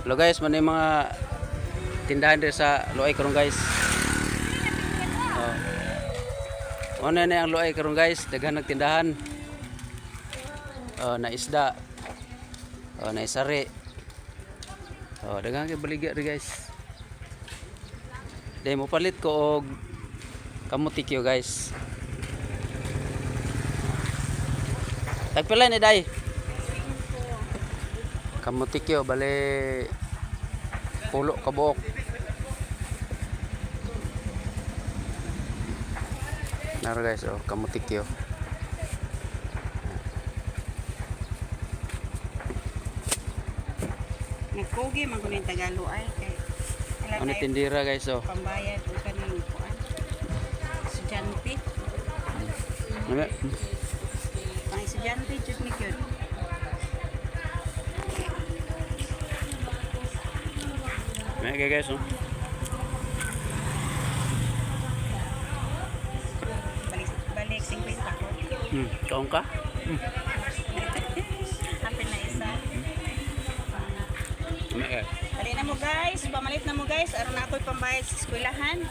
Hello guys, man yung mga tindahan dito sa Luay karon guys. Ano na ang Luay karon guys, daghan nagtindahan. Na isda. Na isari. Daghan kay baligya ri guys. Dai mo palit ko og kamutikyo guys. Tagpila ni dai. Kamutikyo bale pulo ka buok. Naro guys, kamutikyo. Nagkugi man kunin Tagalo ay kay Ano tindira guys pambayad o kaning kuan. Estudyante. Ano? Pang estudyante jud ni gyud. May guys Balik 50 ko. Kaon ka? Happy na isa. May Dali na mo guys, pamalit na mo guys, aron na ako'y pambayad sa eskwelahan.